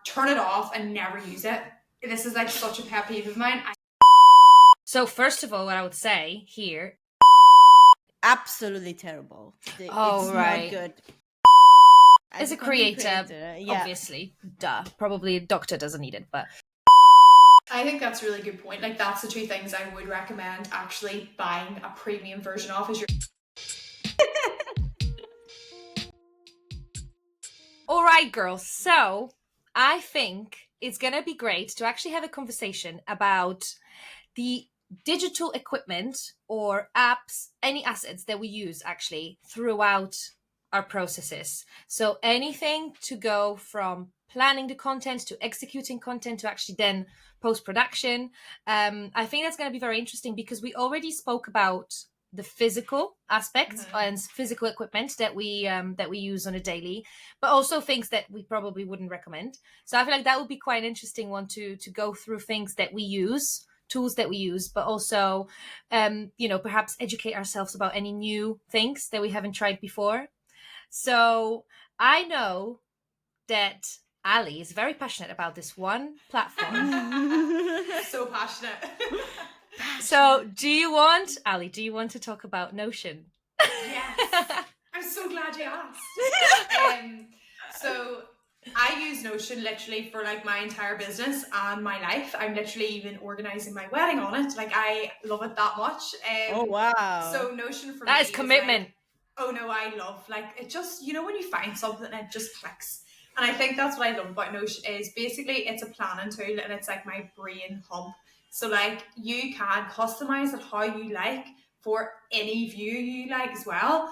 turn it off and never use it. This is like such a pet peeve of mine. So first of all, what I would say here, absolutely terrible. It's right. not good. As a creator, yeah. Obviously, duh. Probably a doctor doesn't need it, but I think that's a really good point. Like, that's the two things I would recommend actually buying a premium version of is your... All right, girls. So I think it's going to be great to actually have a conversation about the digital equipment or apps, any assets that we use actually throughout our processes. So anything to go from planning the content to executing content to actually then post-production. I think that's going to be very interesting because we already spoke about the physical aspects and physical equipment that we use on a daily, but also things that we probably wouldn't recommend. So I feel like that would be quite an interesting one to go through things that we use, tools that we use, but also perhaps educate ourselves about any new things that we haven't tried before. So I know that Ali is very passionate about this one platform. So passionate. So Ali, do you want to talk about Notion? Yes. I'm so glad you asked. So I use Notion literally for like my entire business and my life. I'm literally even organizing my wedding on it. Like, I love it that much. Oh, wow. So Notion for me that is commitment. Like, oh no, I love, like, it just, when you find something and it just clicks. And I think that's what I love about Notion is basically it's a planning tool and it's like my brain hub. So like you can customize it how you like for any view you like as well.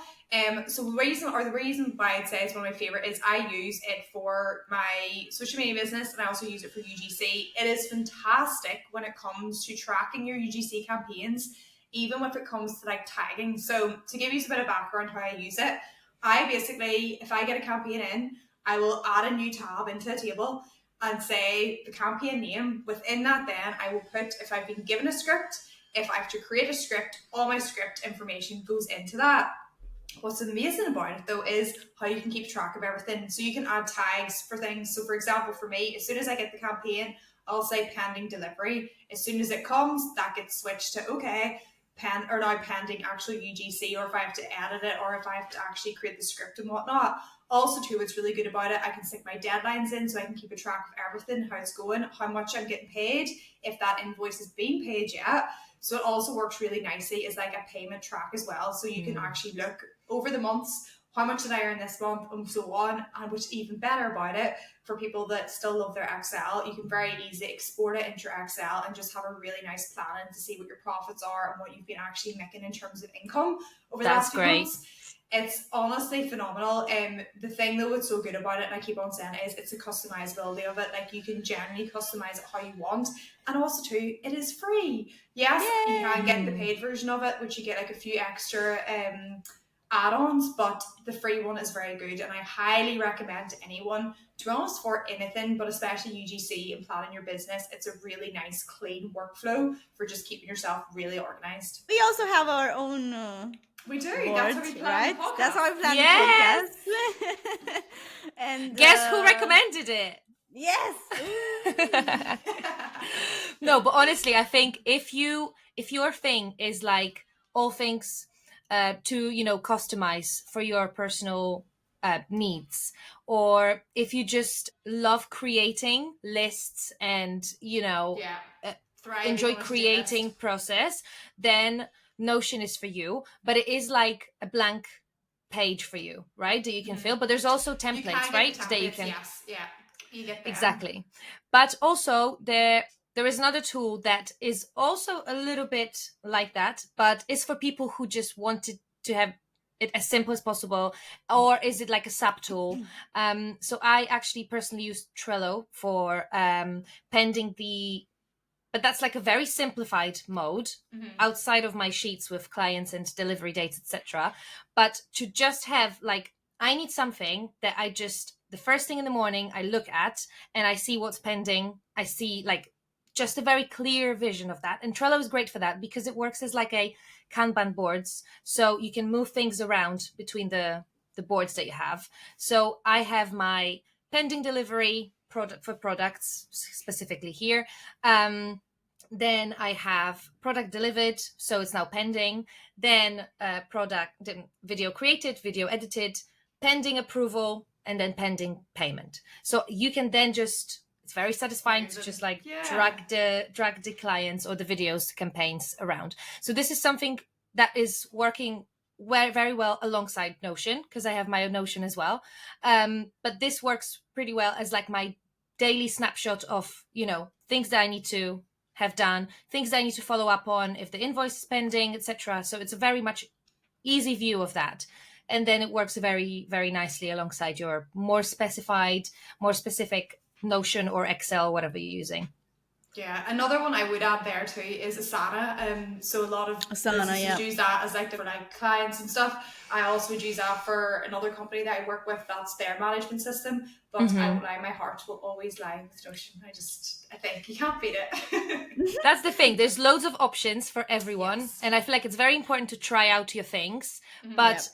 So the reason why I'd say it's one of my favorite is I use it for my social media business and I also use it for UGC. It is fantastic when it comes to tracking your UGC campaigns, even if it comes to like tagging. So to give you a bit of background how I use it, I basically, if I get a campaign in, I will add a new tab into a table and say the campaign name. Within that, then I will put, if I've been given a script, if I have to create a script, all my script information goes into that. What's amazing about it though is how you can keep track of everything. So you can add tags for things. So for example, for me, as soon as I get the campaign, I'll say pending delivery. As soon as it comes, that gets switched to okay, pending actual UGC, or if I have to edit it, or if I have to actually create the script and whatnot. Also too, what's really good about it, I can stick my deadlines in so I can keep a track of everything, how it's going, how much I'm getting paid, if that invoice is being paid yet. So it also works really nicely as like a payment track as well. So you can actually look over the months, how much did I earn this month, and so on. And what's even better about it, for people that still love their Excel, you can very easily export it into your Excel and just have a really nice plan to see what your profits are and what you've been actually making in terms of income over the last few months. It's honestly phenomenal. The thing that was so good about it, and I keep on saying, is it's the customizability of it. Like, you can generally customize it how you want, and also too, it is free. Yes, Yay! You can get the paid version of it, which you get like a few extra add-ons, but the free one is very good, and I highly recommend to anyone, to be honest, for anything, but especially UGC and planning your business. It's a really nice, clean workflow for just keeping yourself really organized. We also have our own we do. board, that's how we plan right? the podcast. That's how we plan the podcast. And guess who recommended it? Yes. No, but honestly, I think if your thing is like all things to customize for your personal needs, or if you just love creating lists and enjoy creating process, then Notion is for you. But it is like a blank page for you, right, that you can fill. But there's also templates, right, that you can you get there. Exactly. But also there is another tool that is also a little bit like that, but it's for people who just wanted to have it as simple as possible, or is it like a sub tool? So I actually personally use Trello for pending but that's like a very simplified mode outside of my sheets with clients and delivery dates, etc. But to just have like, I need something that I just, the first thing in the morning I look at and I see what's pending. I see like just a very clear vision of that. And Trello is great for that because it works as like a Kanban boards. So you can move things around between the boards that you have. So I have my pending delivery products specifically here. Then I have product delivered, so it's now pending. Then video created, video edited, pending approval, and then pending payment. So you can then just, it's very satisfying to just like drag the clients or the videos campaigns around. So this is something that is working very well alongside Notion, because I have my own Notion as well. But this works pretty well as like my daily snapshot of, things that I need to have done, things that I need to follow up on, if the invoice is pending, etc. So it's a very much easy view of that. And then it works very, very nicely alongside your more specific Notion or Excel, whatever you're using. Yeah, another one I would add there too is Asana. So a lot of businesses use that as like for like clients and stuff. I also would use that for another company that I work with. That's their management system. But I won't lie, my heart will always lie with Notion. I think you can't beat it. That's the thing. There's loads of options for everyone, and I feel like it's very important to try out your things. But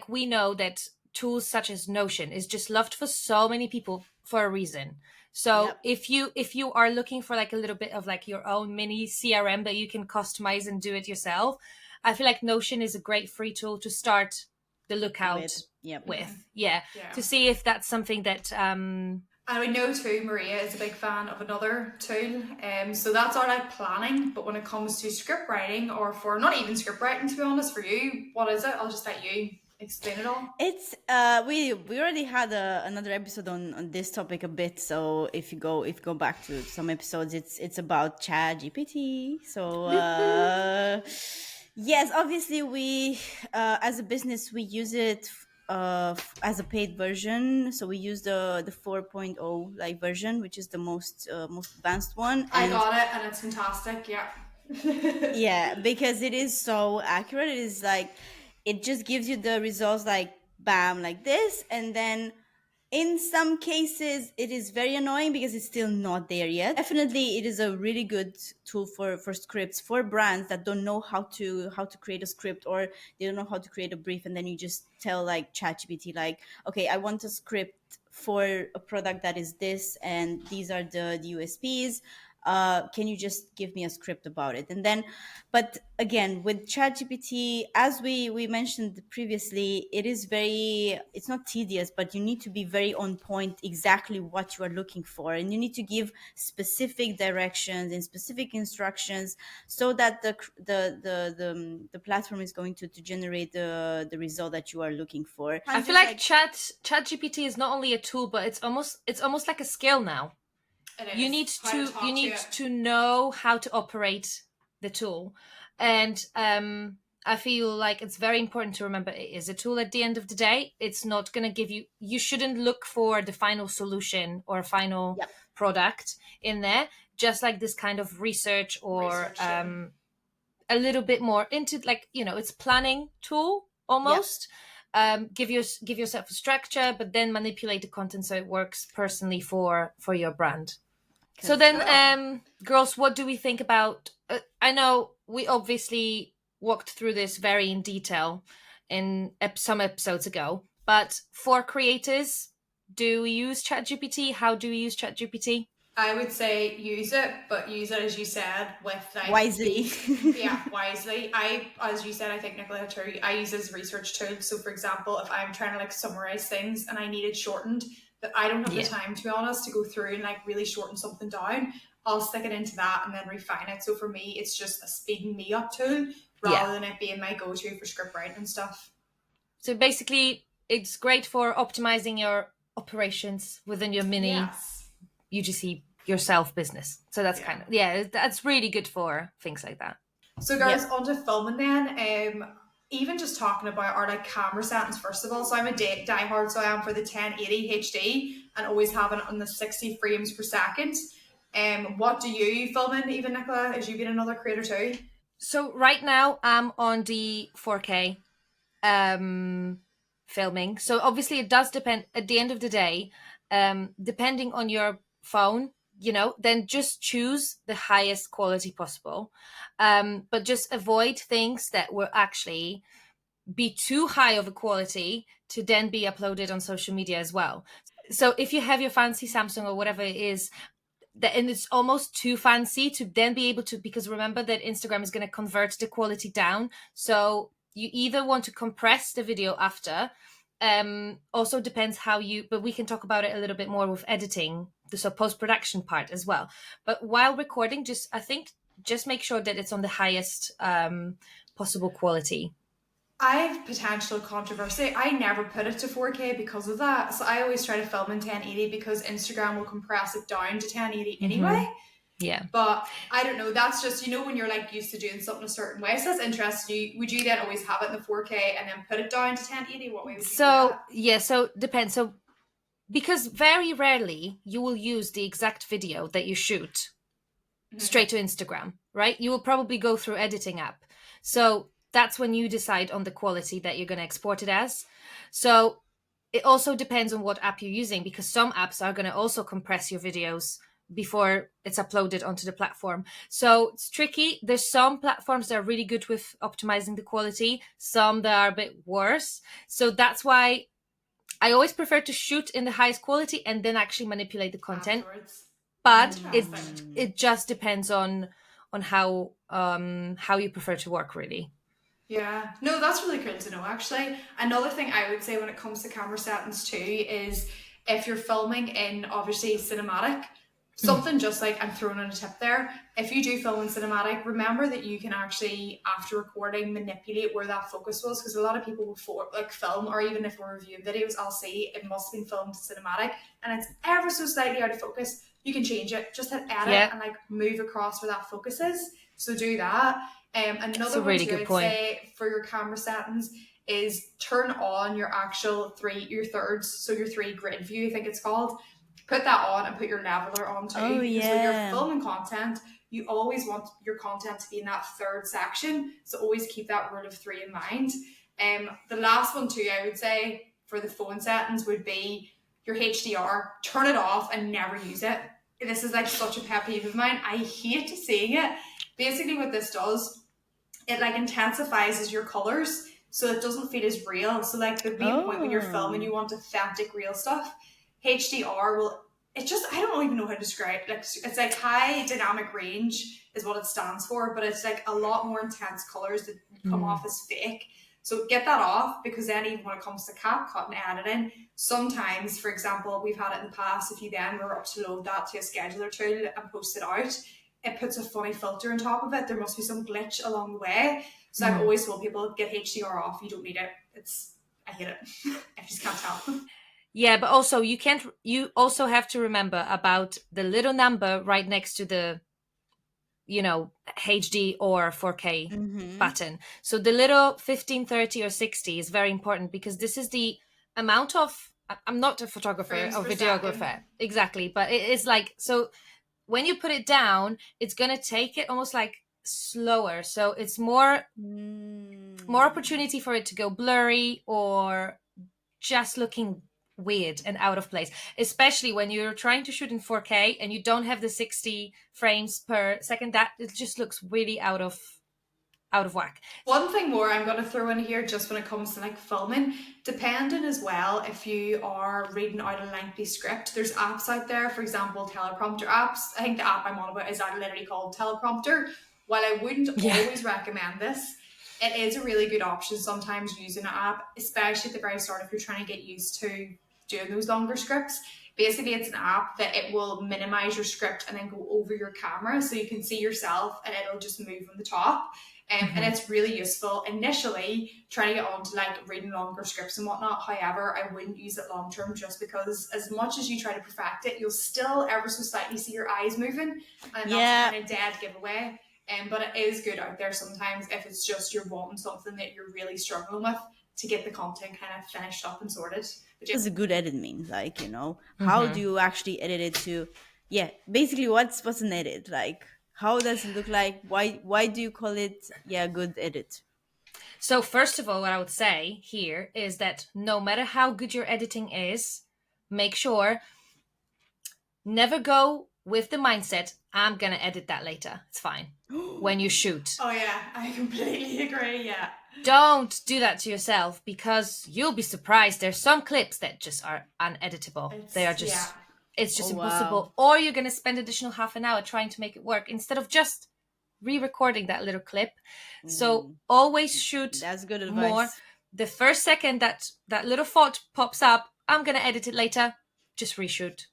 we know that tools such as Notion is just loved for so many people for a reason. So if you are looking for like a little bit of like your own mini CRM that you can customize and do it yourself, I feel like Notion is a great free tool to start the lookout with. To see if that's something that and I know too, Maria is a big fan of another tool. So that's our like planning. But when it comes to script writing, or for not even script writing, to be honest, for you, what is it? I'll just let you explain it all. It's we already had another episode on this topic a bit. So if you go back to some episodes, it's about ChatGPT. So yes, obviously we as a business we use it as a paid version. So we use the 4.0 like version, which is the most advanced one. I got it, and it's fantastic. Yeah. Yeah, because it is so accurate. It is like, it just gives you the results like bam, like this. And then in some cases it is very annoying because it's still not there yet. Definitely it is a really good tool for scripts, for brands that don't know how to create a script, or they don't know how to create a brief, and then you just tell like ChatGPT like, okay, I want a script for a product that is this, and these are the USPs. Can you just give me a script about it? And then, but again, with ChatGPT, as we mentioned previously, it's not tedious, but you need to be very on point, exactly what you are looking for. And you need to give specific directions and specific instructions so that the platform is going to generate the result that you are looking for. I feel like ChatGPT is not only a tool, but it's almost like a skill now. You need to know how to operate the tool, and I feel like it's very important to remember it is a tool. At the end of the day, it's not going to give you shouldn't look for the final solution or final product in there. Just like this kind of research or a little bit more into like, it's planning tool almost. Give yourself a structure, but then manipulate the content so it works personally for your brand. So then, girls, what do we think about? I know we obviously walked through this very in detail in some episodes ago, but for creators, do we use ChatGPT? How do we use ChatGPT? I would say use it, but use it, as you said, with like wisely. Wisely. As you said, I think Nicola too, I use it as a research tool. So for example, if I'm trying to like summarize things and I need it shortened, but I don't have the time, to be honest, to go through and like really shorten something down, I'll stick it into that and then refine it. So for me, it's just a speeding me up tool rather than it being my go-to for script writing and stuff. So basically, it's great for optimizing your operations within your mini UGC yourself business. So that's kind of, that's really good for things like that. So guys, on to filming then. Even just talking about our like camera settings first of all. So I'm a diehard, so I am for the 1080 HD and always have it on the 60 frames per second. What do you film in, even Nicola, as you being another creator too? So right now I'm on the 4K filming. So obviously it does depend at the end of the day, depending on your phone, then just choose the highest quality possible. But just avoid things that will actually be too high of a quality to then be uploaded on social media as well. So if you have your fancy Samsung or whatever it is, and it's almost too fancy to then be able to, because remember that Instagram is going to convert the quality down. So you either want to compress the video after, also depends how you, but we can talk about it a little bit more with editing, the so post-production part as well. But while recording, I think just make sure that it's on the highest possible quality. I have potential controversy. I never put it to 4K because of that. So I always try to film in 1080 because Instagram will compress it down to 1080 anyway. Yeah. But I don't know. That's just, when you're like used to doing something a certain way. So that's interesting. Would you then always have it in the 4K and then put it down to 1080? What way would you do that? Yeah, so depends. So because very rarely you will use the exact video that you shoot straight to Instagram, right? You will probably go through editing app. So that's when you decide on the quality that you're going to export it as. So it also depends on what app you're using, because some apps are going to also compress your videos before it's uploaded onto the platform. So it's tricky. There's some platforms that are really good with optimizing the quality, some that are a bit worse. So that's why I always prefer to shoot in the highest quality and then actually manipulate the content. Afterwards. But Interesting. it just depends on how you prefer to work, really. Yeah, no, that's really cool to know actually. Another thing I would say when it comes to camera settings too is if you're filming in obviously cinematic, something just like I'm throwing in a tip there. If you do film in cinematic, remember that you can actually, after recording, manipulate where that focus was, because a lot of people before like film, or even if we're reviewing videos, I'll see it must have been filmed cinematic and it's ever so slightly out of focus. You can change it. Just hit edit and like move across where that focus is. So do that. Another really one too, good I'd point. say for your camera settings is turn on your actual your thirds, so your 3 grid view, I think it's called. Put that on and put your leveler on too. Oh, because when you're yeah. filming content, you always want your content to be in that third section. So always keep that rule of 3 in mind. The last one too, I would say for the phone settings would be your HDR. Turn it off and never use it. This is like such a pet peeve of mine. I hate seeing it. Basically what this does, it like intensifies your colors so it doesn't feel as real. So like there'd be a point when you're filming, you want authentic real stuff. HDR will, it just, I don't even know how to describe it. Like it's like high dynamic range is what it stands for, but it's like a lot more intense colors that come off as fake. So get that off, because then even when it comes to CapCut and editing, sometimes, for example, we've had it in the past, if you then were up to load that to a scheduler tool and post it out, it puts a funny filter on top of it. There must be some glitch along the way. So I've always told people, get HDR off. You don't need it. I hate it. I just can't tell. Yeah, but also you also have to remember about the little number right next to the, HD or 4K button. So the little 15, 30 or 60 is very important, because this is the amount of, I'm not a photographer or videographer. Second. Exactly. But it is like, so when you put it down, it's going to take it almost like slower. So it's more opportunity for it to go blurry or just looking weird and out of place, especially when you're trying to shoot in 4K and you don't have the 60 frames per second. That it just looks really out of whack. One thing more I'm going to throw in here, just when it comes to like filming, depending as well if you are reading out a lengthy script, there's apps out there, for example teleprompter apps. I think the app I'm on about is literally called Teleprompter. While I wouldn't always recommend this, it is a really good option sometimes using an app, especially at the very start if you're trying to get used to doing those longer scripts. Basically, it's an app that it will minimize your script and then go over your camera so you can see yourself, and it'll just move on the top. And it's really useful initially trying to get on to like reading longer scripts and whatnot. However, I wouldn't use it long term, just because as much as you try to perfect it, you'll still ever so slightly see your eyes moving, and that's kind of dead giveaway. But it is good out there sometimes if it's just you're wanting something that you're really struggling with to get the content kind of finished up and sorted. What does a good edit mean? Like, how do you actually edit it to, basically what's an edit? Like, how does it look like? Why do you call it, good edit? So first of all, what I would say here is that no matter how good your editing is, make sure never go with the mindset, I'm going to edit that later. It's fine. When you shoot. Oh yeah, I completely agree. Yeah. Don't do that to yourself, because you'll be surprised. There's some clips that just are uneditable. They are just, it's just impossible. Wow. Or you're going to spend additional half an hour trying to make it work instead of just re-recording that little clip. So always shoot That's good advice. more. The first second that little thought pops up, I'm going to edit it later, just reshoot.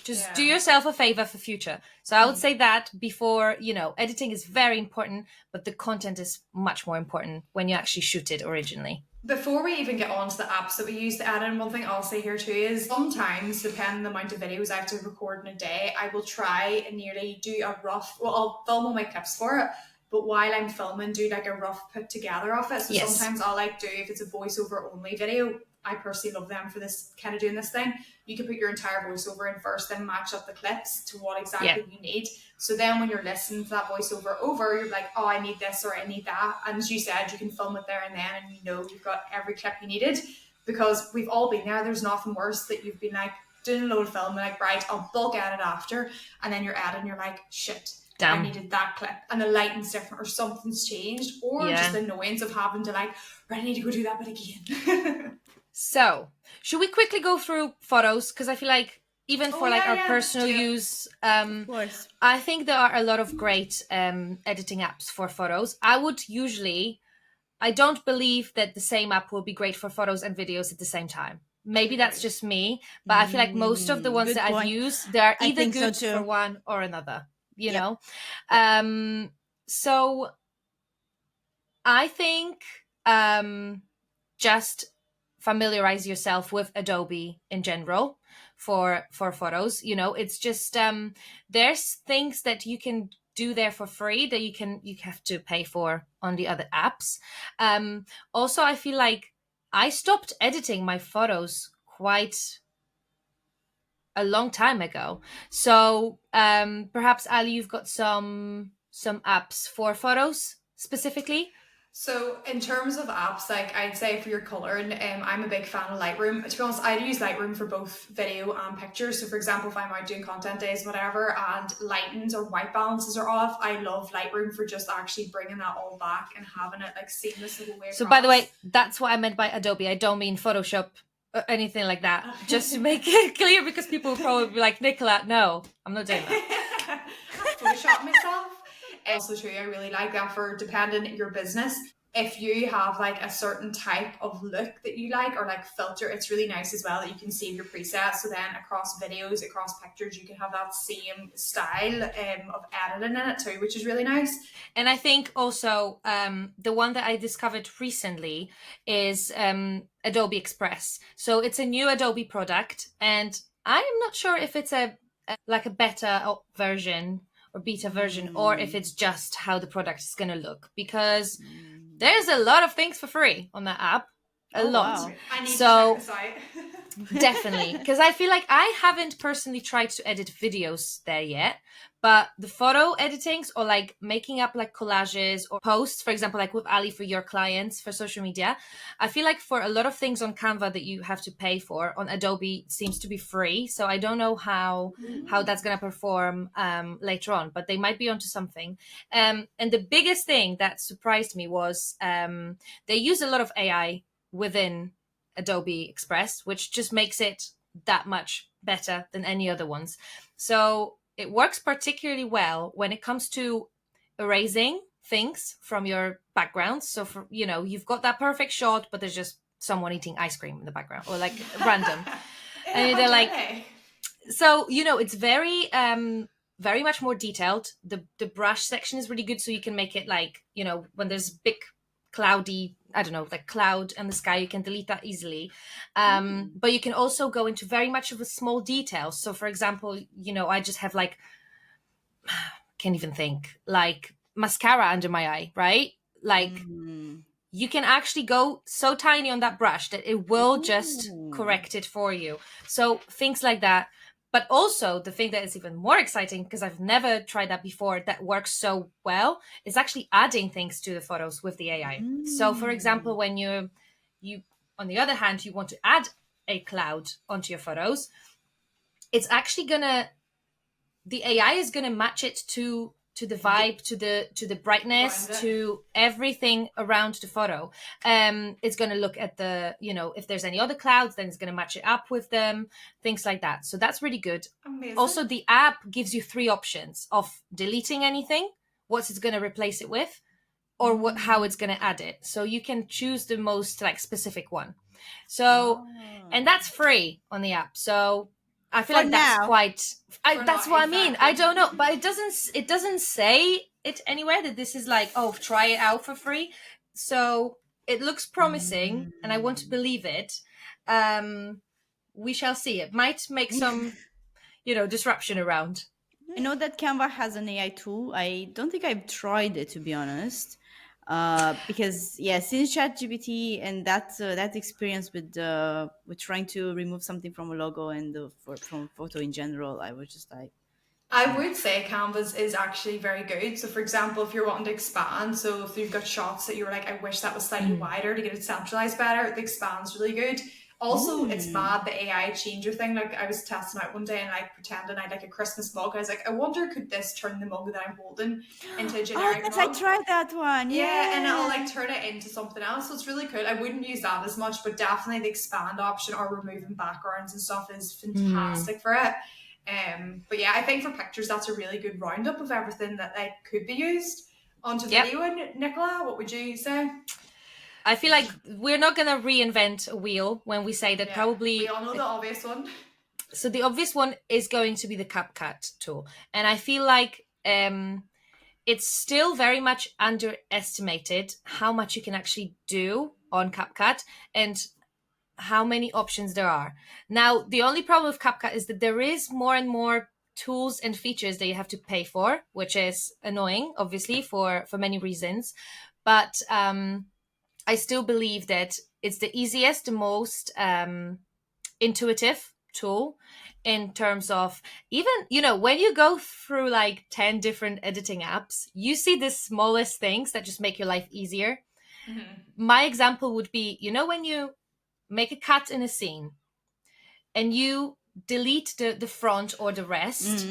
Just do yourself a favor for future. So I would say that before, editing is very important, but the content is much more important when you actually shoot it originally. Before we even get on to the apps that we use to edit, one thing I'll say here too is sometimes, depending on the amount of videos I have to record in a day, I will try and nearly do a rough, I'll film all my clips for it, but while I'm filming, do like a rough put together of it. So sometimes I'll do, if it's a voiceover only video, I personally love them for this kind of doing this thing. You can put your entire voiceover in first, then match up the clips to what exactly you need. So then when you're listening to that voiceover over, you're like, oh, I need this or I need that. And as you said, you can film it there and then, and you've got every clip you needed, because we've all been there. There's nothing worse that you've been like doing a load of film and like, right, I'll bulk edit after, and then you're editing, you're like, shit. Damn. I needed that clip and the lighting's different or something's changed, or just the annoyance of having to like, right, I need to go do that bit again. So, should we quickly go through photos? Because I feel like even for our personal use, I think there are a lot of great editing apps for photos. I don't believe that the same app will be great for photos and videos at the same time. Maybe that's just me, but I feel like most of the ones that I've used, they're either good for one or another, you know? So I think just familiarize yourself with Adobe in general for photos. It's just there's things that you can do there for free that you have to pay for on the other apps. Also, I feel like I stopped editing my photos quite a long time ago. So perhaps Ali, you've got some apps for photos specifically. So in terms of apps, like I'd say for your colouring, I'm a big fan of Lightroom. To be honest, I use Lightroom for both video and pictures. So for example, if I'm out doing content days, whatever, and lightings or white balances are off, I love Lightroom for just actually bringing that all back and having it like seamless the way. So by the way, that's what I meant by Adobe. I don't mean Photoshop or anything like that. Just to make it clear, because people will probably be like, Nicola, no, I'm not doing that. Photoshop myself. Also true, I really like that for depending your business. If you have like a certain type of look that you like, or like filter, it's really nice as well that you can save your presets. So then across videos, across pictures, you can have that same style of editing in it too, which is really nice. And I think also the one that I discovered recently is Adobe Express. So it's a new Adobe product, and I'm not sure if it's a beta version or beta version, or if it's just how the product is going to look, because there's a lot of things for free on that app. A lot. Wow. I need to check this out. Definitely. Because I feel like I haven't personally tried to edit videos there yet, but the photo editings or like making up like collages or posts, for example, like with Ali for your clients for social media, I feel like for a lot of things on Canva that you have to pay for, on Adobe it seems to be free. So I don't know how that's going to perform later on, but they might be onto something. And the biggest thing that surprised me was they use a lot of AI within Adobe Express, which just makes it that much better than any other ones. So it works particularly well when it comes to erasing things from your backgrounds. So for, you've got that perfect shot, but there's just someone eating ice cream in the background, or like random. And they're like, so, it's very, very much more detailed. The brush section is really good. So you can make it like, when there's big cloudy, I don't know, like cloud and the sky, you can delete that easily. But you can also go into very much of a small detail. So for example, I just have like, can't even think, like mascara under my eye, right? Like you can actually go so tiny on that brush that it will just correct it for you. So things like that. But also the thing that is even more exciting, because I've never tried that before, that works so well, is actually adding things to the photos with the AI. So for example, when you on the other hand, you want to add a cloud onto your photos, it's actually gonna the AI is going to match it to the vibe, to the brightness, to everything around the photo. It's going to look at the, if there's any other clouds, then it's going to match it up with them, things like that. So that's really good. Amazing. Also, the app gives you 3 options of deleting anything, what's it's going to replace it with, or how it's going to add it. So you can choose the most like specific one. So, and that's free on the app. So I feel For like that's now. quite. That's now, what I mean. exactly. I don't know, but it doesn't say it anywhere that this is like, oh, try it out for free. So it looks promising, and I want to believe it. We shall see. It might make some, disruption around. I know that Canva has an AI tool. I don't think I've tried it, to be honest. Because since ChatGPT and that experience with trying to remove something from a logo and from a photo in general, I was just like, I would say Canvas is actually very good. So, for example, if you're wanting to expand, so if you've got shots that you're like, I wish that was slightly wider to get it centralized better, the expand's really good. Also, it's mad, the AI changer thing. Like, I was testing out one day and like pretending I had like a Christmas mug. I was like, I wonder, could this turn the mug that I'm holding into a generic yes, mug? I tried that one. Yeah, and it'll like turn it into something else. So it's really cool. I wouldn't use that as much, but definitely the expand option or removing backgrounds and stuff is fantastic for it. But yeah, I think for pictures that's a really good roundup of everything that like could be used. Onto video, Nicola, what would you say? I feel like we're not going to reinvent a wheel when we say that probably... We all know the obvious one. So the obvious one is going to be the CapCut tool. And I feel like it's still very much underestimated how much you can actually do on CapCut and how many options there are. Now, the only problem with CapCut is that there is more and more tools and features that you have to pay for, which is annoying, obviously, for many reasons. But I still believe that it's the easiest, the most intuitive tool in terms of even, when you go through like 10 different editing apps, you see the smallest things that just make your life easier. My example would be, when you make a cut in a scene and you delete the front or the rest,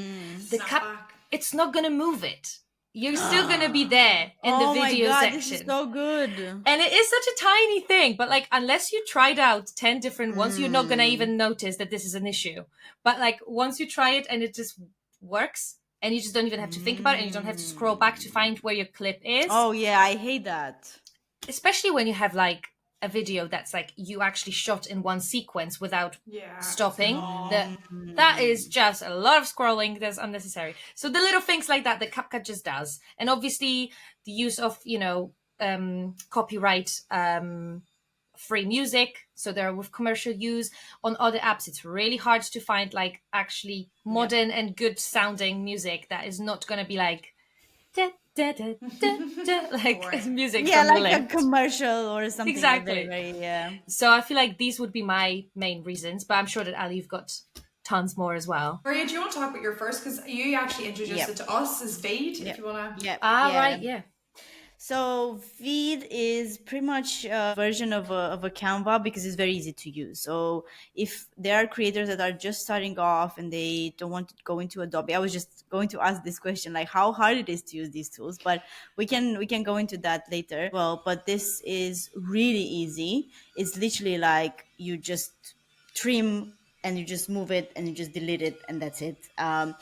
the cut, it's not going to move it. You're still going to be there in the video section. This is so good. And it is such a tiny thing, but like, unless you tried out 10 different ones, you're not going to even notice that this is an issue. But like, once you try it and it just works, and you just don't even have to think about it, and you don't have to scroll back to find where your clip is. Oh yeah, I hate that. Especially when you have like a video that's like you actually shot in one sequence without stopping. That is just a lot of scrolling that's unnecessary. So the little things like that CapCut just does. And obviously the use of, copyright free music. So they're with commercial use. On other apps, it's really hard to find like actually modern and good sounding music that is not going to be like da, da, da, da, da, like music from the like left. A commercial or something. Exactly. Very, So I feel like these would be my main reasons, but I'm sure that Ali, you've got tons more as well. Maria, do you want to talk about your first? Because you actually introduced it to us as Vade, if you want to. Right. So Feed is pretty much a version of a Canva because it's very easy to use. So if there are creators that are just starting off and they don't want to go into Adobe, I was just going to ask this question, like how hard it is to use these tools, but we can go into that later. Well, but this is really easy. It's literally like you just trim and you just move it and you just delete it and that's it. And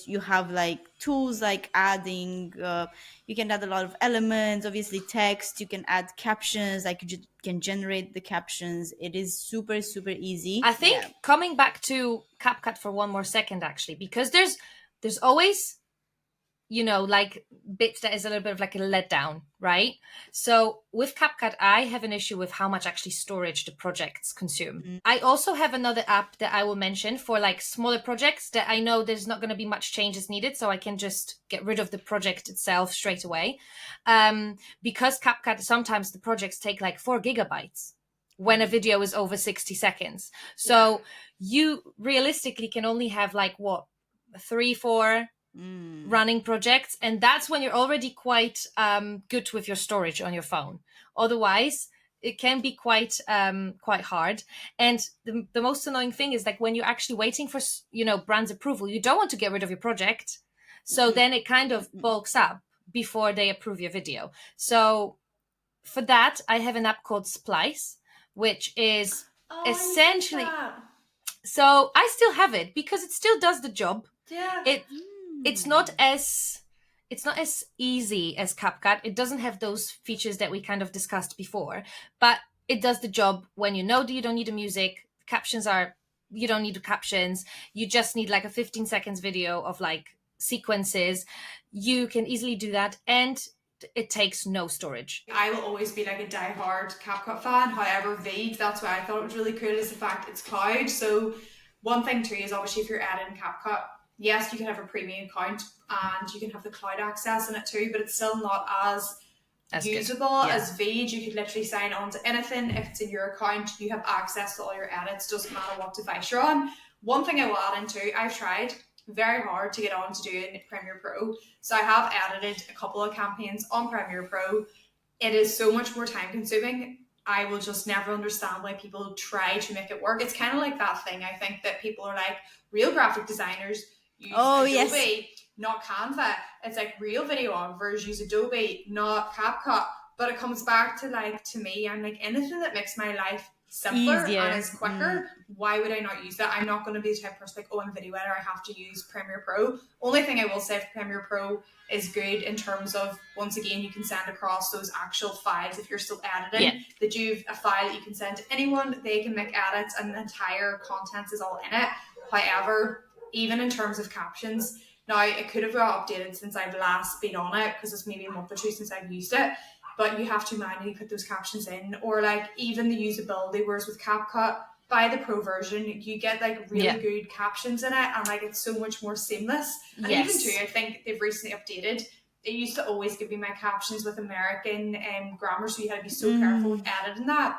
you have like tools like adding, you can add a lot of elements, obviously text, you can add captions, like you can generate the captions. It is super, super easy. I think coming back to CapCut for one more second, actually, because there's always, like bits that is a little bit of like a letdown, right? So with CapCut, I have an issue with how much actually storage the projects consume. I also have another app that I will mention for like smaller projects that I know there's not going to be much changes needed, so I can just get rid of the project itself straight away. Because CapCut, sometimes the projects take like 4 gigabytes when a video is over 60 seconds. So you realistically can only have like 3-4 running projects, and that's when you're already quite good with your storage on your phone. Otherwise, it can be quite hard. And the most annoying thing is like when you're actually waiting for brand's approval, you don't want to get rid of your project, so then it kind of bulks up before they approve your video. So for that, I have an app called Splice, which is Oh, I use essentially, that. so I still have it because it still does the job. Yeah. It's not as easy as CapCut. It doesn't have those features that we kind of discussed before, but it does the job when you know that you don't need the music. Captions are, you don't need the captions. You just need like a 15 seconds video of like sequences. You can easily do that, and it takes no storage. I will always be like a die-hard CapCut fan. However, Veed, that's why I thought it was really cool, is the fact it's cloud. So one thing too is obviously if you're editing CapCut, yes, you can have a premium account and you can have the cloud access in it too, but it's still not as usable as Veed. You could literally sign on to anything. If it's in your account, you have access to all your edits, doesn't matter what device you're on. One thing I will add into, I've tried very hard to get on to doing Premiere Pro. So I have edited a couple of campaigns on Premiere Pro. It is so much more time consuming. I will just never understand why people try to make it work. It's kind of like that thing, I think, that people are like, real graphic designers use Adobe, not Canva. It's like real videographers use Adobe, not CapCut. But it comes back to like, to me, I'm like, anything that makes my life simpler and is quicker, why would I not use that? I'm not going to be the type of person like, oh, in a video editor I have to use Premiere Pro. Only thing I will say for Premiere Pro is good in terms of, once again, you can send across those actual files if you're still editing, that you've a file that you can send to anyone, they can make edits and the entire content is all in it. However, even in terms of captions, now it could have got updated since I've last been on it because it's maybe a month or two since I've used it, but you have to manually put those captions in, or like even the usability, whereas with CapCut, by the pro version, you get like really good captions in it, and like it's so much more seamless. And even too, I think they've recently updated. They used to always give me my captions with American grammar, so you had to be so careful with editing that.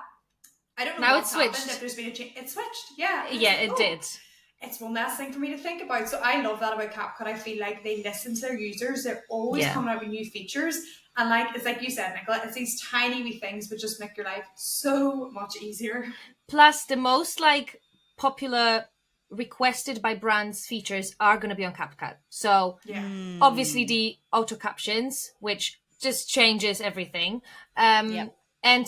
I don't know what's happened, if there's been a change. It switched, it did. It's one less thing for me to think about. So I love that about CapCut. I feel like they listen to their users. They're always coming out with new features. And like, it's like you said, Nicola, it's these tiny wee things that just make your life so much easier. Plus, the most like popular requested by brands features are going to be on CapCut. So obviously the auto captions, which just changes everything. And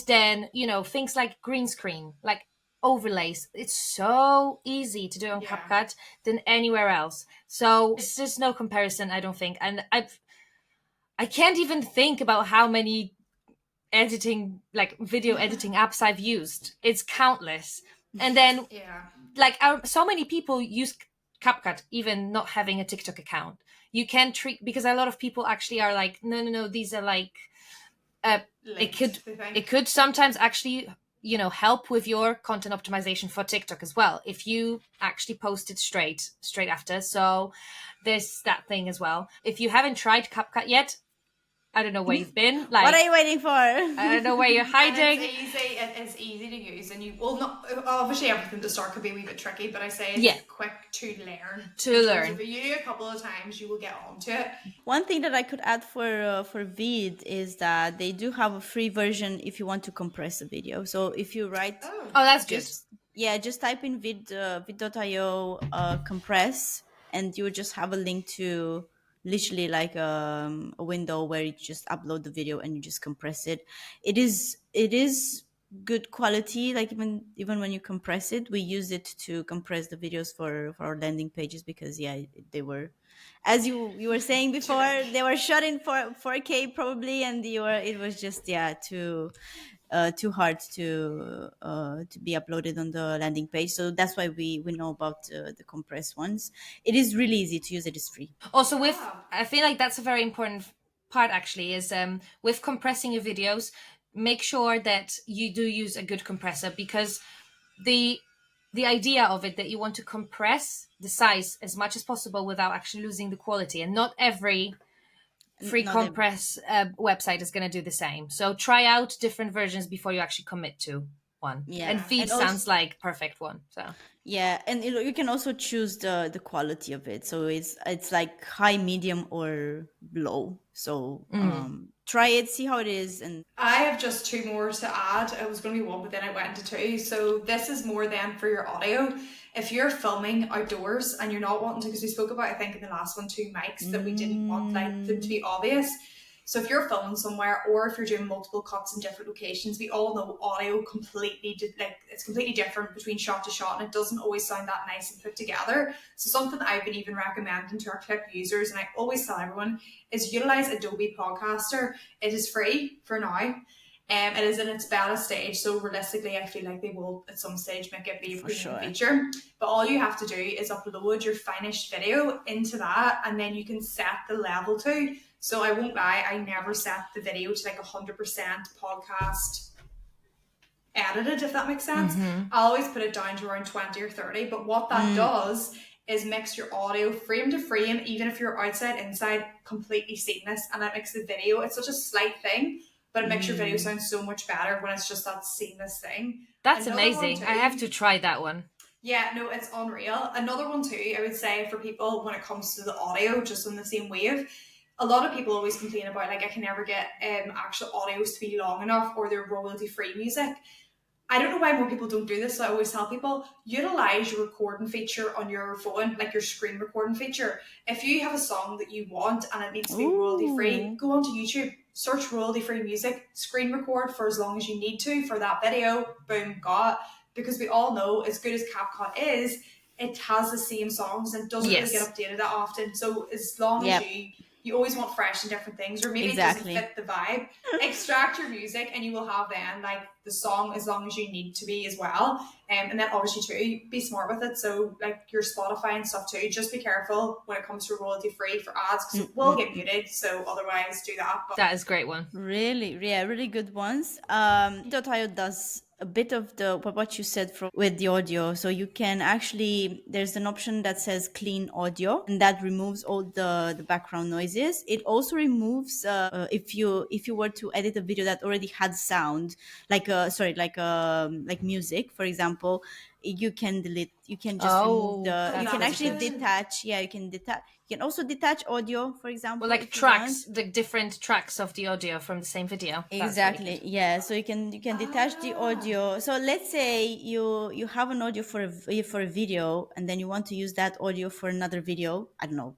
then, things like green screen, like overlays. It's so easy to do on CapCut than anywhere else. So it's just no comparison, I don't think. And I can't even think about how many video editing apps I've used. It's countless. And then so many people use CapCut even not having a TikTok account. You can treat, because a lot of people actually are like, no, these are like it could sometimes actually help with your content optimization for TikTok as well if you actually post it straight after. So there's that thing as well. If you haven't tried CapCut yet, I don't know where you've been. Like, what are you waiting for? I don't know where you're hiding. It's easy to use, and obviously everything to start could be a wee bit tricky, but I say it's quick to learn. If you do a couple of times, you will get onto it. One thing that I could add for Vid is that they do have a free version if you want to compress a video. So if you write, that's good. Just type in vid.io compress, and you just have a link to literally like a window where you just upload the video and you just compress it. It is good quality. Like even when you compress it, we use it to compress the videos for our landing pages, because they were, as you were saying before, they were shot in 4K probably, and it was just too hard to be uploaded on the landing page. So that's why we know about the compressed ones. It is really easy to use. It is free. Also, I feel like that's a very important part actually, is with compressing your videos, make sure that you do use a good compressor, because the idea of it, that you want to compress the size as much as possible without actually losing the quality, and not every free compress website is going to do the same. So try out different versions before you actually commit to. one. Yeah. And feed And also, sounds like perfect one. So yeah, and you can also choose the quality of it. So it's like high, medium, or low. So try it, see how it is, and I have just two more to add. It was going to be one, but then I went into two. So this is more then for your audio. If you're filming outdoors and you're not wanting to, because we spoke about, I think in the last one, two mics that we didn't want like them to be obvious. So if you're filming somewhere, or if you're doing multiple cuts in different locations, we all know audio completely like it's completely different between shot to shot, and it doesn't always sound that nice and put together. So something that I've been even recommending to our clip users, and I always tell everyone, is utilize Adobe Podcaster. It is free for now. It is in its beta stage, so realistically, I feel like they will at some stage make it be a For premium sure. feature. But all you have to do is upload your finished video into that, and then you can set the level to. So I won't lie, I never set the video to like 100% podcast edited, if that makes sense. I always put it down to around 20 or 30. But what that does is mix your audio frame to frame, even if you're outside, inside, completely seamless, and that makes the video, it's such a slight thing, but it makes your video sound so much better when it's just that seamless thing. that's Another one amazing. too- I have to try that one. Yeah, no, it's unreal. Another one too, I would say for people when it comes to the audio, just on the same wave, a lot of people always complain about like I can never get actual audios to be long enough, or they're royalty free music. I don't know why more people don't do this, so I always tell people, utilize your recording feature on your phone, like your screen recording feature. If you have a song that you want and it needs to be royalty free, go onto YouTube, search royalty free music, screen record for as long as you need to for that video, boom, got. Because we all know, as good as CapCut is, it has the same songs and doesn't really get updated that often. So as long as you always want fresh and different things, or maybe Exactly. it doesn't fit the vibe, extract your music and you will have then like the song as long as you need to be as well. And then obviously too, be smart with it. So like your Spotify and stuff too, just be careful when it comes to royalty free for ads, because it will get muted. So otherwise do that. But That is a great one. Really, yeah, really good ones. .io does a bit of the what you said with the audio. So you can actually, there's an option that says clean audio, and that removes all the background noises. It also removes if you were to edit a video that already had sound, like like music, for example. You can delete. You can just remove the. You that's can really actually good. detach. Yeah, you can detach. You can also detach audio, for example. Well, like if you want. tracks, the different tracks of the audio from the same video. That's really Exactly. good. Yeah. So you can detach the audio. So let's say you have an audio for a video, and then you want to use that audio for another video. I don't know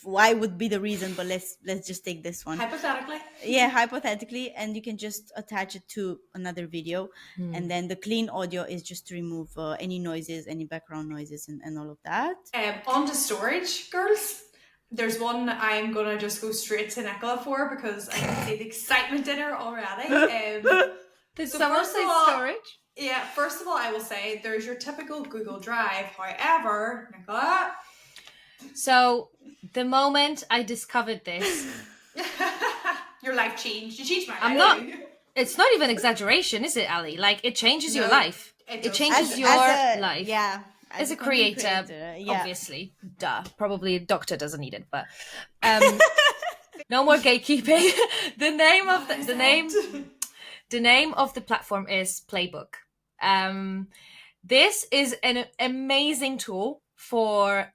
why would be the reason, but let's just take this one. hypothetically, Yeah, hypothetically, and you can just attach it to another video, and then the clean audio is just to remove any noises, any background noises, and all of that. on to storage, girls. There's one I'm gonna just go straight to Nicola for, because I can see the excitement in her already. Did So someone first say of all- storage? Yeah, first of all, I will say there's your typical Google Drive. However, Nicola, So the moment I discovered this, your life changed. You changed my life. I'm not- it's not even exaggeration, is it, Ali? Like it changes your No, life. it It does. changes As your a- life. Yeah. As a content creator, yeah. obviously, duh. Probably a doctor doesn't need it, but no more gatekeeping. the name of the name of the platform is Playbook. This is an amazing tool for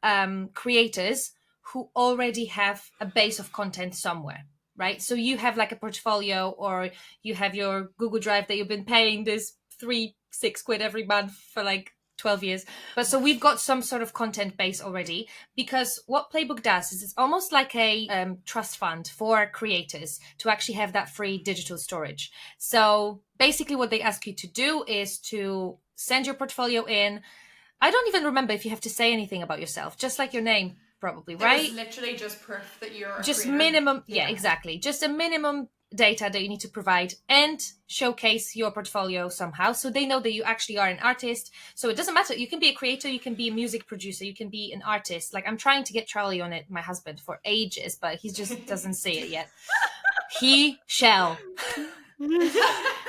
creators who already have a base of content somewhere, right? So you have like a portfolio, or you have your Google Drive that you've been paying this 3-6 quid every month for like 12 years. But so we've got some sort of content base already, because what Playbook does is it's almost like a trust fund for creators to actually have that free digital storage. So basically what they ask you to do is to send your portfolio in. I don't even remember if you have to say anything about yourself, just like your name, probably, right? It was literally just proof that you're Just a creator. minimum, yeah, exactly. Just a minimum data that you need to provide and showcase your portfolio somehow, so they know that you actually are an artist. So it doesn't matter, you can be a creator, you can be a music producer, you can be an artist. Like I'm trying to get Charlie on it, my husband, for ages, but he just doesn't see it yet. He shall.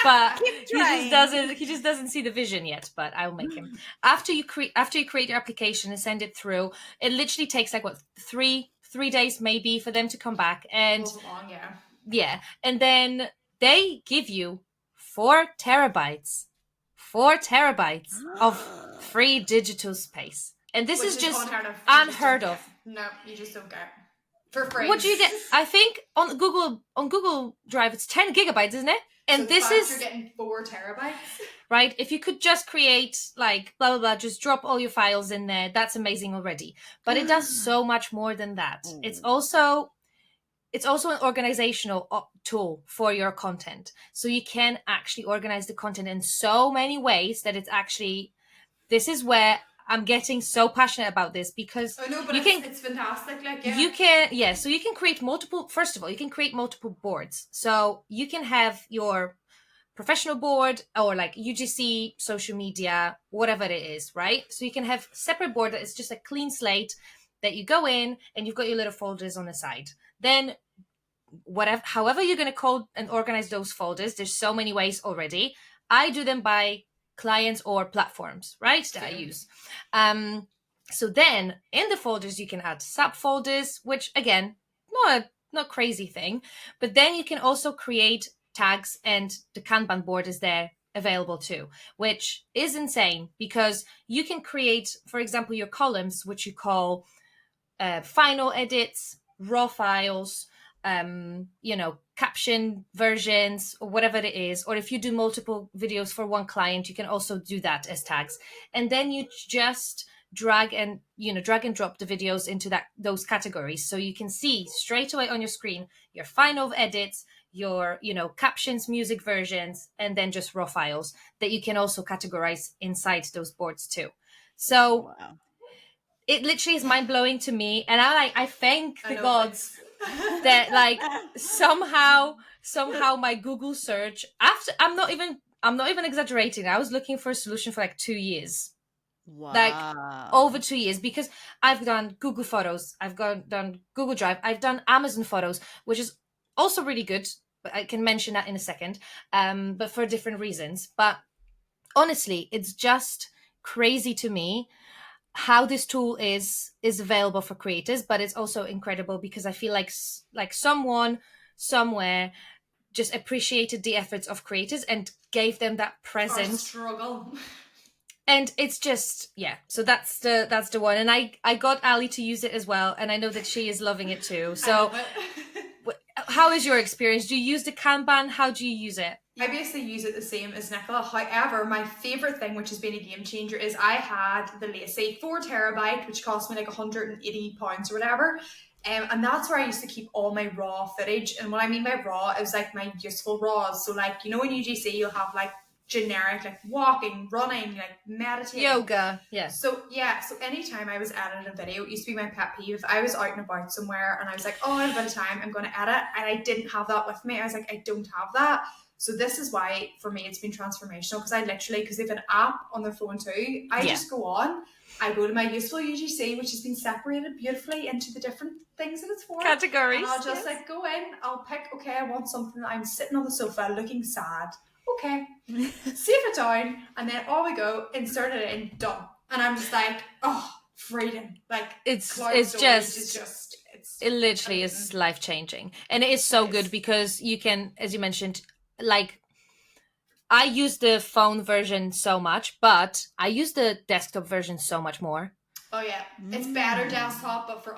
But he just doesn't see the vision yet, but I'll make him. After you create your application and send it through, it literally takes like what, three days maybe for them to come back. And Wasn't long, yeah, and then they give you 4 terabytes 4 terabytes of free digital space. And this Which is just unheard of. unheard of. No, you just don't get for free. What do you get? I think on Google Drive it's 10 gigabytes, isn't it? And so this is you're getting 4 terabytes. Right. If you could just create like blah blah blah, just drop all your files in there, that's amazing already. But it does so much more than that. It's also an organizational tool for your content. So you can actually organize the content in so many ways that it's actually, this is where I'm getting so passionate about this, because it's fantastic. Like, yeah. You can, so you can create first of all, you can create multiple boards. So you can have your professional board or like UGC, social media, whatever it is, right? So you can have separate board that is just a clean slate that you go in and you've got your little folders on the side. Then however you're going to code and organize those folders, there's so many ways already. I do them by clients or platforms, right, that I use. So then in the folders, you can add subfolders, which again, not crazy thing, but then you can also create tags, and the Kanban board is there available too, which is insane because you can create, for example, your columns, which you call final edits, raw files, caption versions, or whatever it is. Or if you do multiple videos for one client, you can also do that as tags. And then you just drag and drop the videos into those categories. So you can see straight away on your screen your final edits, your captions, music versions, and then just raw files that you can also categorize inside those boards too. So it literally is mind-blowing to me, and I thank the gods that like somehow my Google search, after I'm not even exaggerating, I was looking for a solution for like 2 years. Wow. Like over 2 years, because I've done Google Photos, I've done Google Drive, I've done Amazon Photos, which is also really good, but I can mention that in a second, but for different reasons. But honestly, it's just crazy to me how this tool is available for creators, but it's also incredible because I feel like someone somewhere just appreciated the efforts of creators and gave them that present struggle. And it's just, so that's the one. And I got Ali to use it as well, and I know that she is loving it too. So how is your experience? Do you use the Kanban? How do you use it? I basically use it the same as Nicola. However, my favourite thing, which has been a game changer, is I had the Lacey 4 terabyte, which cost me like £180 or whatever. And that's where I used to keep all my raw footage. And what I mean by raw is like my useful raws. So like, in UGC, you'll have like generic, like walking, running, like meditating, yoga. So anytime I was editing a video, it used to be my pet peeve. If I was out and about somewhere and I was like, oh, I have a bit of time, I'm going to edit, and I didn't have that with me, I was like, I don't have that. So this is why for me it's been transformational, because they have an app on their phone too. I just go on, I go to my useful UGC, which has been separated beautifully into the different things that it's for, categories, and I'll just like go in, I'll pick, okay, I want something that I'm sitting on the sofa looking sad. Okay, save it down, and then we go, insert it in, done. And I'm just like, oh, freedom! Like it literally is life changing, and it is so good because you can, as you mentioned, like I use the phone version so much, but I use the desktop version so much more. Oh yeah, it's better desktop, but for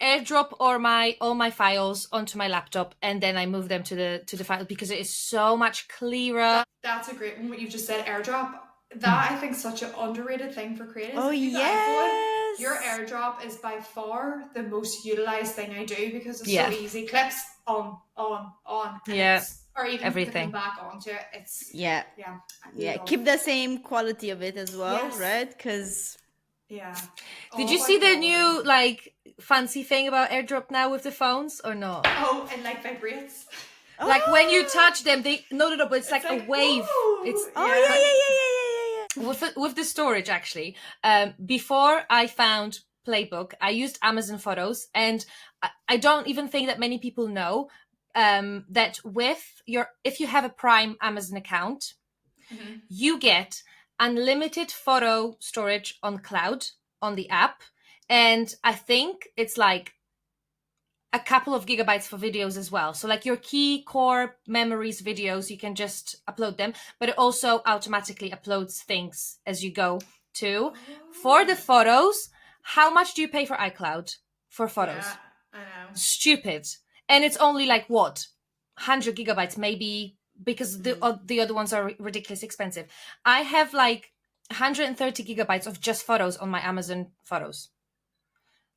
AirDrop all my files onto my laptop, and then I move them to the file because it is so much clearer. That's a great one. What you just said, AirDrop. That I think is such an underrated thing for creators. Oh yes, your AirDrop is by far the most utilized thing I do because it's so easy. Clips on, or even everything back onto it. It's keep the same quality of it as well, right? Because did you see the new like fancy thing about AirDrop now with the phones or not? Oh, and like vibrates. Like when you touch them, they but it's like a wave. Whoa. It's yeah. With the storage actually. Before I found Playbook, I used Amazon Photos, and I don't even think that many people know that if you have a Prime Amazon account, you get unlimited photo storage on cloud on the app, and I think it's like a couple of gigabytes for videos as well. So like your key core memories videos, you can just upload them, but it also automatically uploads things as you go too. For the photos, how much do you pay for iCloud for photos? Yeah, I know. Stupid. And it's only like what? 100 gigabytes maybe, because the other ones are ridiculously expensive. I have like 130 gigabytes of just photos on my Amazon photos.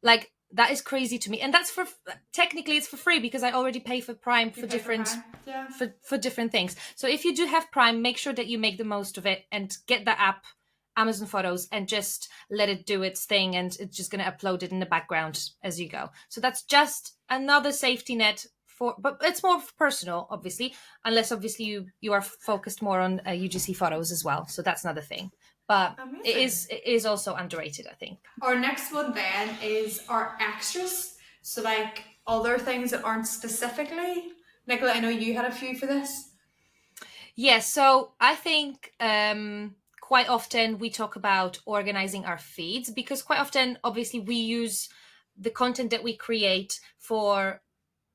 Like, that is crazy to me, and that's for technically it's for free because I already pay for Prime for different Yeah. for different things. So if you do have Prime, make sure that you make the most of it and get the app Amazon Photos and just let it do its thing, and it's just going to upload it in the background as you go. So that's just another safety net for, but it's more personal, obviously, unless obviously you are focused more on UGC photos as well. So that's another thing. But Amazing. it is also underrated, I think. Our next one then is our extras. So like other things that aren't specifically. Nicola, I know you had a few for this. Yeah, so I think quite often we talk about organizing our feeds, because quite often, obviously, we use the content that we create for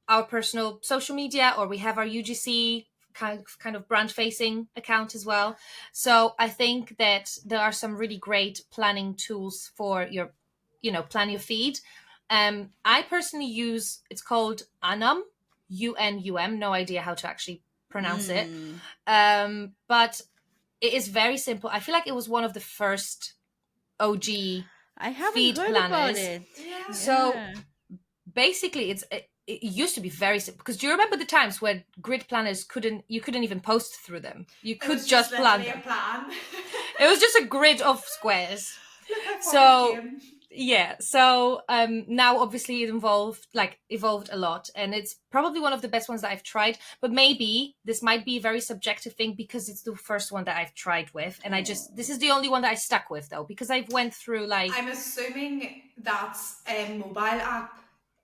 our personal social media, or we have our UGC kind of brand facing account as well. So I think that there are some really great planning tools for your, plan your feed. I personally use, it's called Unum, UNUM, no idea how to actually pronounce it. But it is very simple. I feel like it was one of the first OG I haven't feed heard about planners. it. Yeah. So basically, it used to be very simple, because do you remember the times where grid planners you couldn't even post through them? You It could was just plan literally them. a plan. It was just a grid of squares. Look how far So it came. yeah, so now obviously it evolved a lot, and it's probably one of the best ones that I've tried. But maybe this might be a very subjective thing because it's the first one that I've tried with, and this is the only one that I stuck with, though, because I've went through like, I'm assuming that's a mobile app.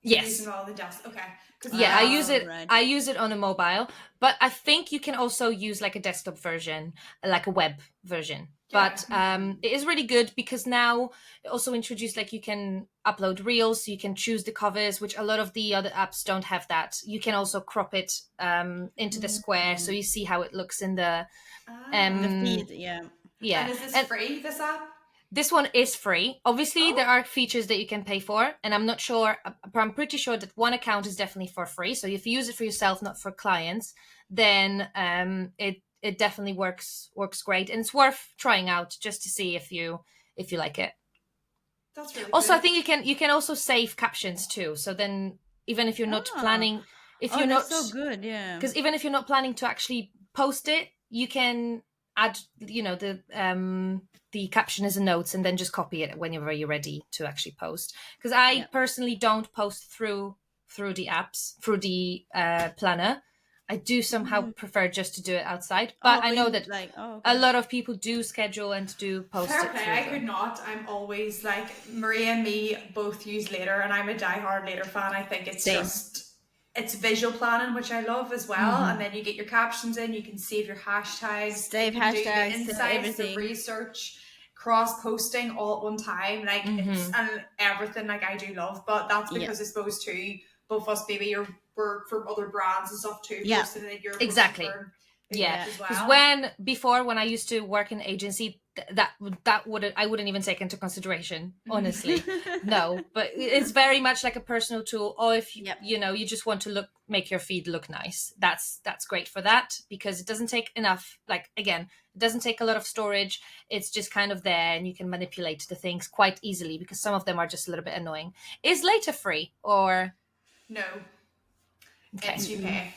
yes, Using all the desk. Okay. yeah, Right. I use it on a mobile, but I think you can also use like a desktop version, like a web version. Yeah. But it is really good because now it also introduced, like, you can upload reels, so you can choose the covers, which a lot of the other apps don't have that. You can also crop it into the square, so you see how it looks in the The feed, yeah. yeah. And is this free, this app? This one is free. Obviously, there are features that you can pay for, and I'm not sure, but I'm pretty sure that one account is definitely for free. So if you use it for yourself, not for clients, then it definitely works great, and it's worth trying out just to see if you like it. That's really Also, cool. I think you can also save captions too. So then, even if you're not planning, if you're not so good, yeah. because even if you're not planning to actually post it, you can add, the caption as a notes, and then just copy it whenever you're ready to actually post. Because I personally don't post through the apps, through the planner. I do somehow prefer just to do it outside, but I know that a lot of people do schedule and do post Fair it play, through I them. could not. I'm always like, Maria and me both use Later, and I'm a diehard Later fan. I think it's it's visual planning, which I love as well. And then you get your captions in, you can save your hashtags, Save you can do hashtags, the save insights, everything. the research, cross posting all at one time. Like it's and everything, like I do love. But that's because I suppose too, both of us maybe we're from other brands and stuff too. Posting that you're Exactly. for Yeah, as because well. when I used to work in agency, that wouldn't I wouldn't even take into consideration, honestly. No, but it's very much like a personal tool. Or if you just want to make your feed look nice, that's great for that, because it doesn't take enough. Like, again, it doesn't take a lot of storage. It's just kind of there, and you can manipulate the things quite easily, because some of them are just a little bit annoying. Is Later free or No. okay? It's you pay.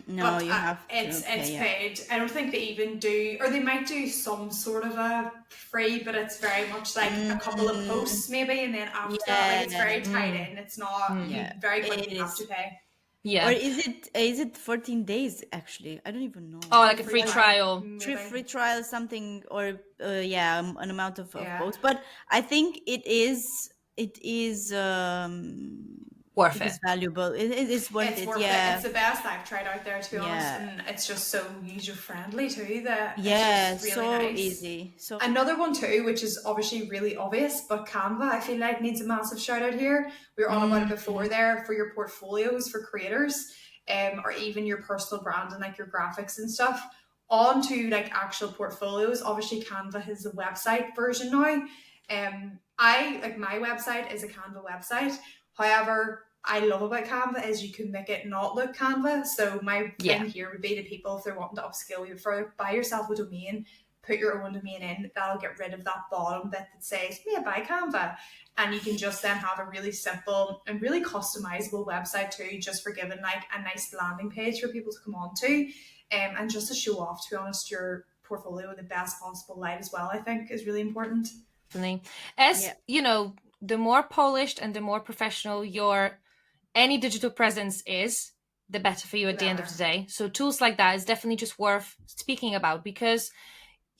No, but you have to it's pay, paid. I don't think they even do, or they might do some sort of a free, but it's very much like a couple of posts maybe, and then after that, like it's very tied in. It's not you very quickly have to pay. Yeah. Or is it 14 days actually? I don't even know. Oh, like a free trial. Free trial something, or an amount of posts. But I think it is worth It it. is valuable. It is worth It's it. worth it. Yeah. It's the best I've tried out there, to be honest, Yeah. and it's just so user friendly too that it's Yeah. just really So nice. easy. So Another one too, which is obviously really obvious, but Canva I feel like needs a massive shout out here. We were on about it before mm, there for your portfolios for creators, or even your personal brand and like your graphics and stuff. On to like actual portfolios. Obviously, Canva has a website version now. I like my website is a Canva website. However, I love about Canva is you can make it not look Canva. So my Yeah. thing here would be to people if they're wanting to upskill you further, buy yourself a domain, put your own domain in. That'll get rid of that bottom bit that says made by Canva, and you can just then have a really simple and really customizable website too, just for giving like a nice landing page for people to come on to, and just to show off, to be honest, your portfolio in the best possible light as well. I think is really important. Definitely. As yeah. you know, the more polished and the more professional your any digital presence is, the better for you The at the end of better. the day. So tools like that is definitely just worth speaking about, because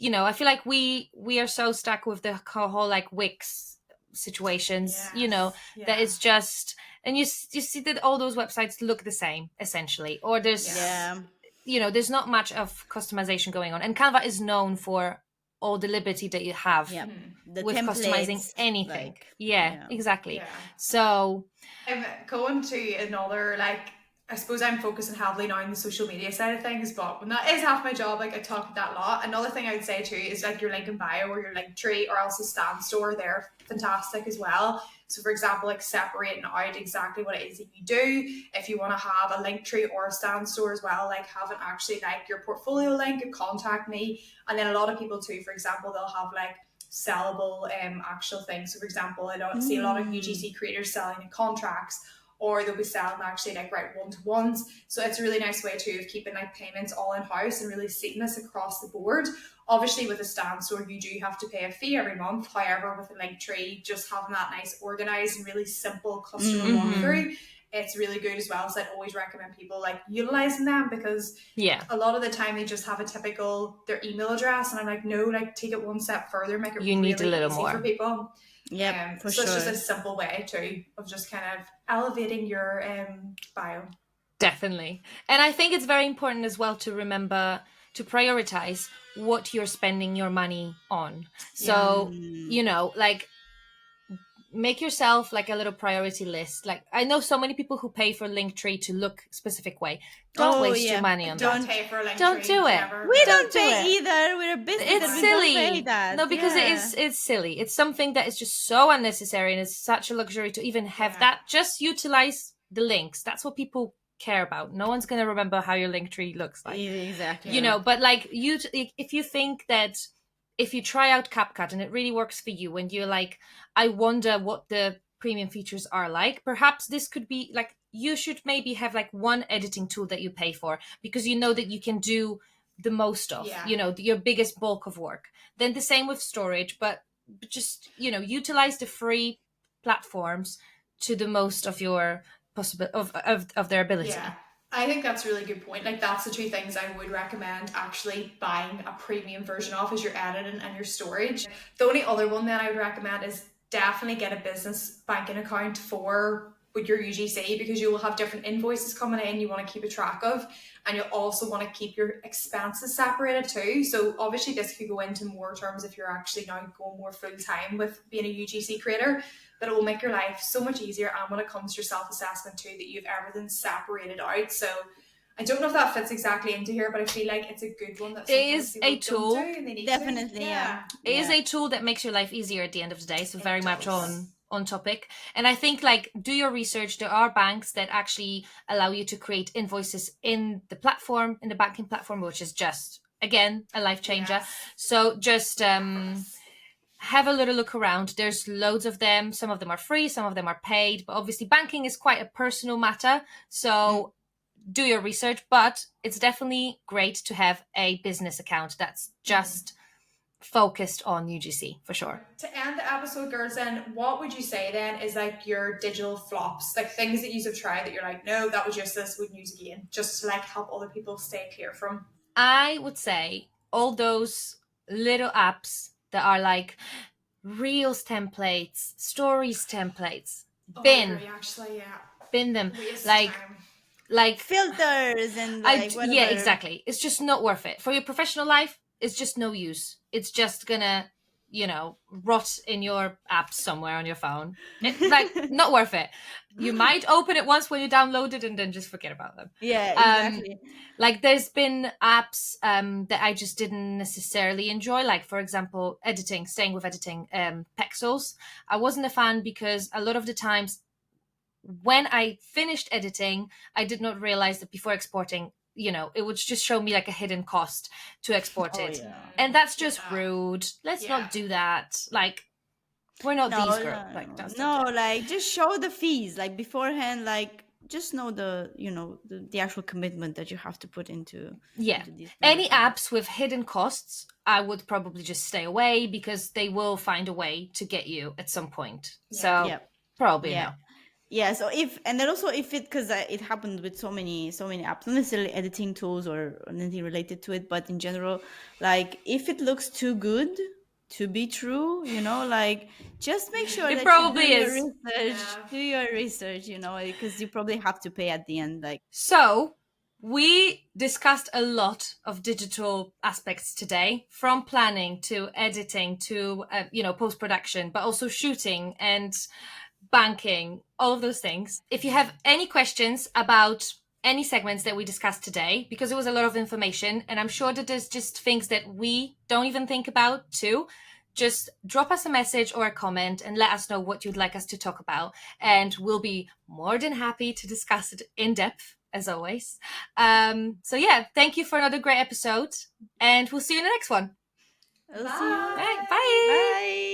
I feel like we are so stuck with the whole like Wix situations, Yes. that Yeah. it's just, and you see that all those websites look the same essentially, or Yeah. there's not much of customization going on, and Canva is known for all the liberty that you have Yeah. The with customizing templates, anything. like, Yeah, yeah. exactly. Yeah. So I'm going to another, like, I suppose I'm focusing heavily now on the social media side of things, but when that is half my job, like I talk about that a lot. Another thing I would say too is like your link in bio or your link tree or else a stand store, they're fantastic as well. So for example, like separating out exactly what it is that you do. If you want to have a link tree or a stand store as well, like having actually like your portfolio link and contact me. And then a lot of people too, for example, they'll have like sellable actual things. So for example, I don't see a lot of UGC creators selling contracts, or they'll be selling actually like right one-to-ones. So it's a really nice way too of keeping like payments all in-house and really seamless across the board. Obviously with a stand store you do have to pay a fee every month. However, with a link tree, just having that nice organized and really simple customer walkthrough, it's really good as well. So I'd always recommend people like utilizing them, because yeah, a lot of the time they just have a typical their email address, and I'm like, no, like take it one step further, make it you need a really little easy for more. people. Yep, for So it's just sure. a simple way too of just kind of elevating your bio. Definitely. And I think it's very important as well to remember to prioritize what you're spending your money on. Yeah. So, like, make yourself like a little priority list. Like, I know so many people who pay for Linktree to look specific way. Don't Oh, waste your yeah. money on Don't that. pay for a link Don't tree. do it. Never. We No. don't do pay it. either. We're a business It's and we don't pay silly. that. No, because Yeah. it's silly. It's something that is just so unnecessary, and it's such a luxury to even have Yeah. that. Just utilize the links. That's what people care about. No one's going to remember how your link tree looks like. Exactly. But like if you think that if you try out CapCut and it really works for you, and you're like, I wonder what the premium features are like, perhaps this could be like, you should maybe have like one editing tool that you pay for, because you know that you can do the most of, Yeah. your biggest bulk of work. Then the same with storage, but just, utilize the free platforms to the most of your possible of their ability. Yeah. I think that's a really good point. Like that's the two things I would recommend actually buying a premium version of, is your editing and your storage. The only other one that I would recommend is definitely get a business banking account for with your UGC, because you will have different invoices coming in you want to keep a track of, and you'll also want to keep your expenses separated too. So obviously this could go into more terms if you're actually now going more full time with being a UGC creator, but it will make your life so much easier. And when it comes to your self-assessment too, that you've everything separated out. So I don't know if that fits exactly into here, but I feel like it's a good one that It is people a tool. don't do and they need Definitely, to. yeah. It is a tool that makes your life easier at the end of the day. So very much does. on topic. And I think like do your research. There are banks that actually allow you to create invoices in the platform, in the banking platform, which is just again a life changer. Yes. So just have a little look around. There's loads of them. Some of them are free, some of them are paid, but obviously banking is quite a personal matter. So do your research, but it's definitely great to have a business account that's just focused on UGC for sure. To end the episode, girls, then what would you say then is like your digital flops, like things that you have tried that you're like, no, that was just this, wouldn't use again, just to like help other people stay clear from? I would say all those little apps that are like Reels templates, Stories templates, Oh, I bin. agree, actually, yeah. bin them. Waste Like, time. filters and like yeah, whatever. exactly. It's just not worth it for your professional life. It's just no use. It's just gonna, rot in your app somewhere on your phone. Not worth it. You might open it once when you download it and then just forget about them. Yeah, Um, exactly. like there's been apps that I just didn't necessarily enjoy. Like for example, staying with editing, Pexels. I wasn't a fan because a lot of the times when I finished editing, I did not realize that before exporting, it would just show me like a hidden cost to export Oh it. yeah. And that's just Yeah. rude. Let's Yeah. not do that. Like, we're not No, these no, girls. Like, no, that's no, not. like just show the fees like beforehand, like just know the actual commitment that you have to put Yeah. into these kind Any of things. apps with hidden costs, I would probably just stay away because they will find a way to get you at some point. So, Yeah. probably Yeah. no. Yeah, so and then also if it, because it happened with so many apps, not necessarily editing tools or anything related to it, but in general, like if it looks too good to be true, like just make sure It that you probably is. Yeah. do your research, because you probably have to pay at the end, like. So, we discussed a lot of digital aspects today, from planning to editing to, post production, but also shooting and banking, all of those things. If you have any questions about any segments that we discussed today, because it was a lot of information, and I'm sure that there's just things that we don't even think about too, just drop us a message or a comment and let us know what you'd like us to talk about. And we'll be more than happy to discuss it in depth, as always. So yeah, thank you for another great episode, and we'll see you in the next one. I'll see you. Bye. Bye. Bye.